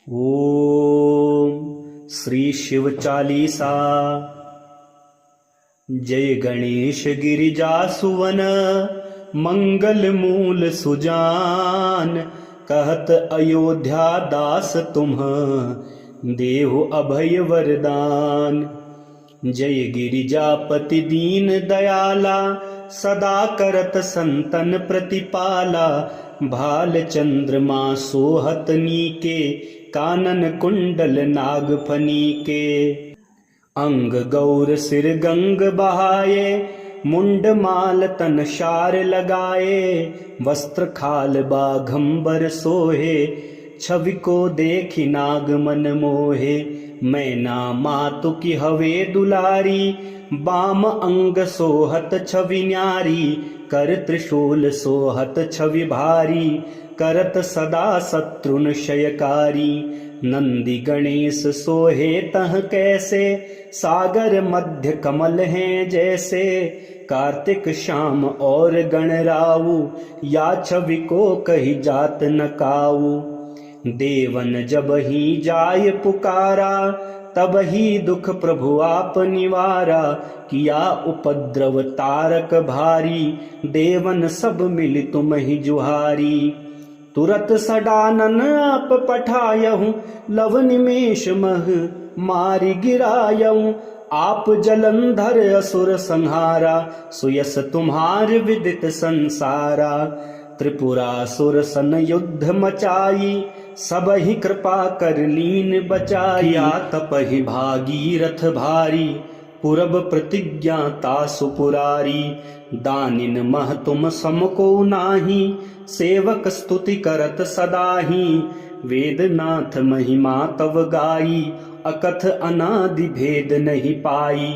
ओम श्री शिव चालीसा। जय गणेश गिरिजा सुवन मंगल मूल सुजान। कहत अयोध्या दास तुम देहु अभय वरदान। जय गिरिजापति दीन दयाला सदा करत संतन प्रतिपाला। भाल चंद्रमा सोहत नीके कानन कुंडल नागफनी के। अंग गौर सिर गंग बहाए मुंड माल तन शार लगाए। वस्त्र खाल बाघंबर सोहे छवि को देखी नाग मन मोहे। मैना मातु की हवे दुलारी बाम अंग सोहत छवि न्यारी। कर त्रिशूल सोहत छवि भारी करत सदा शत्रुन क्षयकारी। नंदी गणेश सोहे तह कैसे सागर मध्य कमल हैं जैसे। कार्तिक श्याम और गणराऊ या छवि को कही जात न काऊ। देवन जब ही जाय पुकारा तब ही दुख प्रभु आप निवारा। किया उपद्रव तारक भारी देवन सब मिल तुम ही जुहारी। तुरत सडानन आप पठायहूँ लव निमेष मह मारि गिरायहूँ। आप जलंधर असुर संहारा सुयस तुम्हार विदित संसारा। त्रिपुरासुर सन युद्ध मचाई सब ही कृपा कर लीन बचाई। तपहि भागीरथ भारी पुरब प्रतिज्ञा तासु पुरारी। दानिन मह तुम समको नाही सेवक स्तुति करत सदाही। वेदनाथ महिमा तव गाई अकथ अनादि भेद नहीं पाई।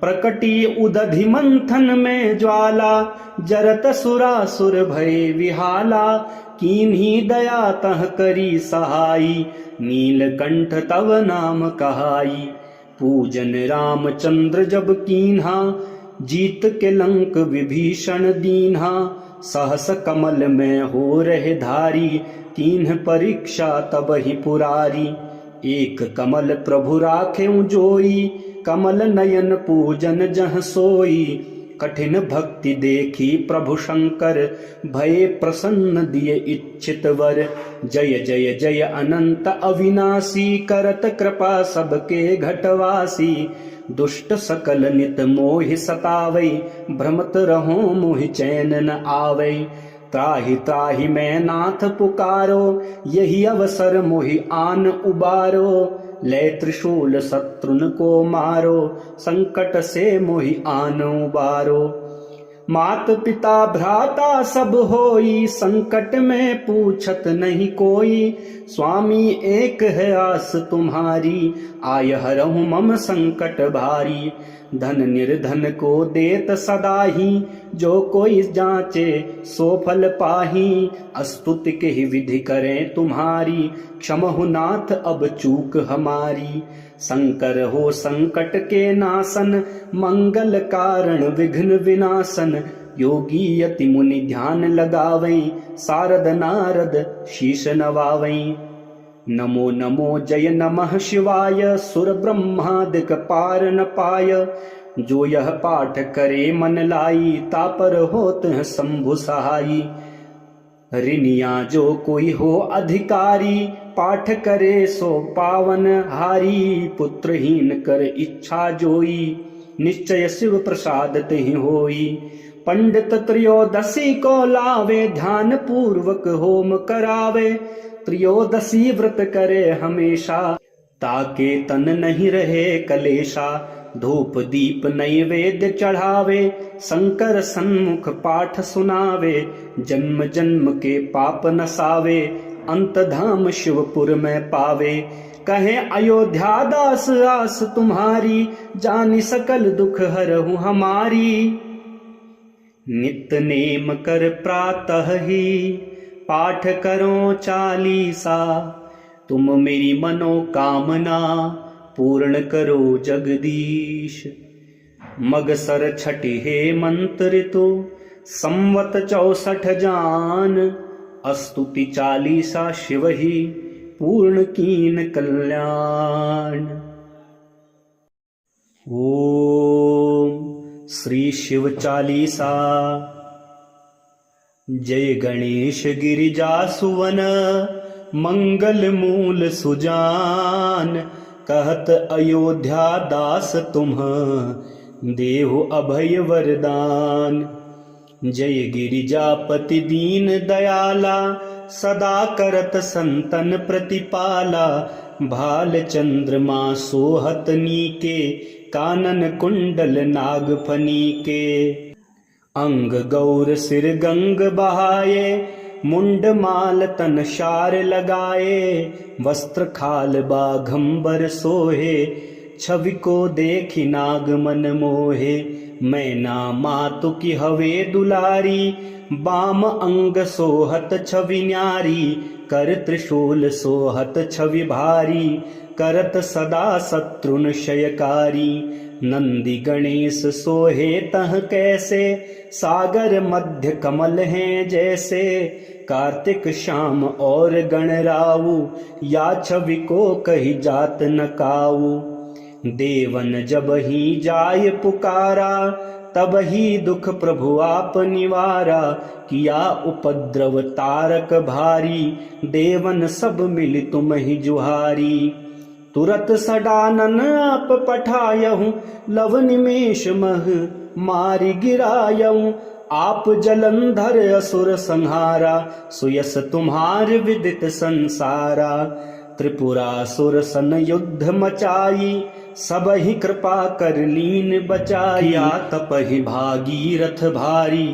प्रकटी उदधि मंथन में ज्वाला जरत सुरासुर भय विहाला। कीन्ही दया तह करी सहाई नीलकंठ तव नाम कहाई। पूजन रामचंद्र जब कीन्हा जीत के लंक विभीषण दीन्हा। सहस कमल में हो रहे धारी कीन्ह परीक्षा तब ही पुरारी। एक कमल प्रभु राखें जोई कमल नयन पूजन जह सोई। कठिन भक्ति देखी प्रभु शंकर भय प्रसन्न दिए इच्छित वर। जय जय जय अनंत अविनाशी करत कृपा सबके घटवासी। दुष्ट सकल नित मोहि सतावै भ्रमत रहो मोहि चैन न आवै। त्राहि त्राहि मैं नाथ पुकारो यही अवसर मोहि आन उबारो। ले त्रिशूल शत्रुन को मारो संकट से मोहि आन उबारो। मात पिता भ्राता सब होई संकट में पूछत नहीं कोई। स्वामी एक है आस तुम्हारी आय हरहु मम संकट भारी। धन निर्धन को देत सदा ही जो कोई जांचे सो फल पाही। स्तुति के ही विधि करें तुम्हारी क्षमहु नाथ अब चूक हमारी। शंकर हो संकट के नासन मंगल कारण विघ्न विनाशन। योगी यति मुनि ध्यान लगावै सारद नारद शीश नवावै। नमो नमो जय नमः शिवाय सुर ब्रह्मादिक पार न पाय। जो यह पाठ करे मन लाई तापर होत है शंभु सहाई। ऋणिया जो कोई हो अधिकारी पाठ करे सो पावन हारी। पुत्रहीन कर इच्छा जोई निश्चय शिव प्रसाद तेहि होई। पंडित त्रयोदशी को लावे ध्यान पूर्वक होम करावे। त्रयोदशी व्रत करे हमेशा ताके तन नहीं रहे कलेशा। धूप दीप नैवेद्य चढ़ावे शंकर सन्मुख पाठ सुनावे। जन्म जन्म के पाप नसावे अंत धाम शिवपुर में पावे। कहे अयोध्या दास आस तुम्हारी जानि सकल दुख हरहु हमारी। नित नेम कर प्रातः ही पाठ करो चालीसा। तुम मेरी मनोकामना पूर्ण करो जगदीश। मगसर छठी हे मंत्र ऋतु संवत 64 जान। स्तुति चालीसा शिव ही पूर्ण कीन कल्याण। ओम श्री शिव चालीसा। जय गणेश गिरिजासुवन मंगल मूल सुजान। कहत अयोध्या दास तुम देहु अभय वरदान। जय गिरिजापति दीन दयाला सदा करत संतन प्रतिपाला। भाल चंद्रमा सोहत नीके कानन कुंडल नागफनी के। अंग गौर सिर गंग बहाये मुंड माल तन शार लगाए। वस्त्र खाल बाघंबर सोहे छवि को देखी नाग मन मोहे। मैना मातु की हवे दुलारी बाम अंग सोहत छवि न्यारी। कर त्रिशूल सोहत छवि भारी करत सदा शत्रुन क्षयकारी। नंदी गणेश सोहे तह कैसे सागर मध्य कमल हैं जैसे। कार्तिक श्याम और गणराऊ या छवि को कही जात न काऊ। देवन जब ही जाय पुकारा तब ही दुख प्रभु आप निवारा। किया उपद्रव तारक भारी देवन सब मिल तुम ही जुहारी। तुरत सडानन आप पठायहूँ लव निमेष मह मारि गिरायहूँ। आप जलंधर असुर संहारा सुयस तुम्हार विदित संसारा। त्रिपुरासुर सन युद्ध मचाई सब ही कृपा कर लीन बचाई। तपहि भागीरथ भारी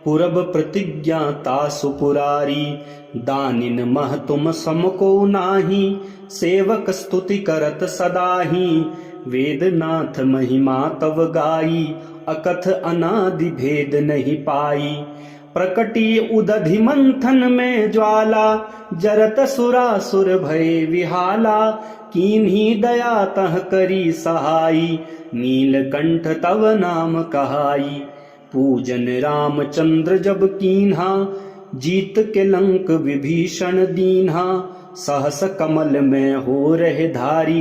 पुरब प्रतिज्ञा तासु पुरारी। दानिन मह तुम समको नाही सेवक स्तुति करत सदाही। वेदनाथ महिमा तव गाई अकथ अनादि भेद नहीं पाई। प्रकटी उदधि मंथन में ज्वाला जरत सुरासुर भय विहाला। कीन्ही दया तह करी सहाई नीलकंठ तव नाम कहाई। पूजन रामचंद्र जब कीन्हा जीत के लंक विभीषण दीन्हा। सहस कमल में हो रहे धारी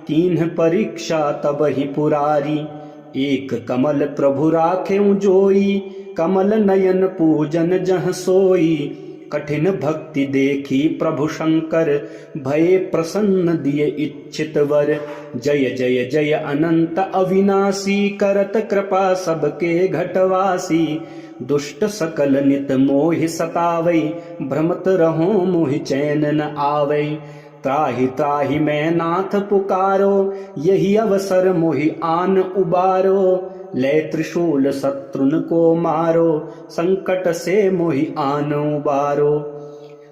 कीन्ह परीक्षा तब ही पुरारी। एक कमल प्रभु राखें जोई कमल नयन पूजन जह सोई। कठिन भक्ति देखी प्रभु शंकर भय प्रसन्न दिए इच्छित वर। जय जय जय अनंत अविनाशी करत कृपा सबके घटवासी। दुष्ट सकल नित मोहि सतावै भ्रमत रहो मोहि चैन न आवै। त्राहि त्राहि मैं नाथ पुकारो यही अवसर मोहि आन उबारो। ले त्रिशूल शत्रुन को मारो संकट से मोहि आन उबारो।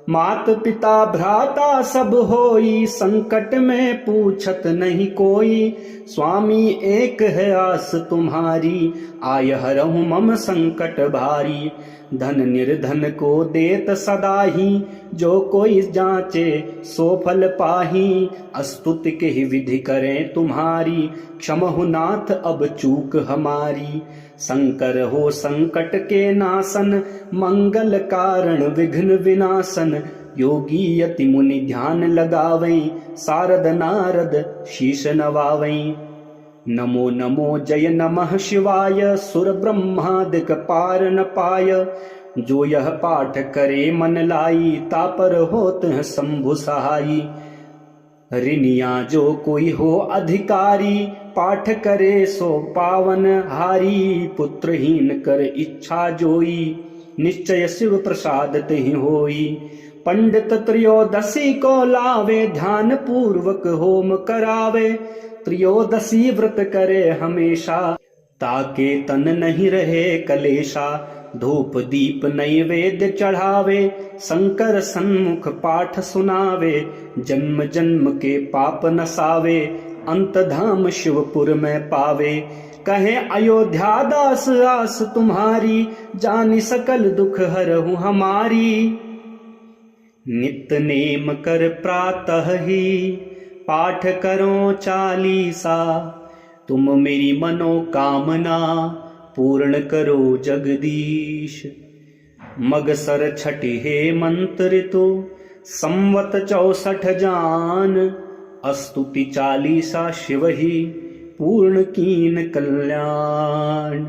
मात पिता भ्राता सब होई संकट में पूछत नहीं कोई। स्वामी एक है आस तुम्हारी आय हरहु मम संकट भारी। धन निर्धन को देत सदा ही जो कोई जांचे सो फल पाही। अस्तुति के ही विधि करें तुम्हारी क्षमहु नाथ अब चूक हमारी। शंकर हो संकट के नासन मंगल कारण विघ्न विनाशन। योगी यति मुनि ध्यान लगावै सारद नारद शीश नवावै। नमो नमो जय नमः शिवाय सुर ब्रह्मादिक पार न पाय। जो यह पाठ करे मन लाई तापर होत है शंभु सहाई। ऋनिया जो कोई हो अधिकारी पाठ करे सो पावन हारी। पुत्रहीन कर इच्छा जोई निश्चय शिव प्रसाद तेहि होई। पंडित त्रयोदशी को लावे ध्यान पूर्वक होम करावे। त्रयोदशी व्रत करे हमेशा ताके तन नहीं रहे कलेशा। धूप दीप नैवेद्य चढ़ावे शंकर सन्मुख पाठ सुनावे। जन्म जन्म के पाप नसावे अंत धाम शिवपुर में पावे। कहे अयोध्या दास आस तुम्हारी जानी सकल दुख हरहु हमारी। नित नेम कर प्रातः ही पाठ करो चालीसा। तुम मेरी मनोकामना पूर्ण करो जगदीश। मगसर छठी हे मंत्र तो संवत 64 जान, स्तुति 40 शिव ही पूर्ण कीन कल्याण।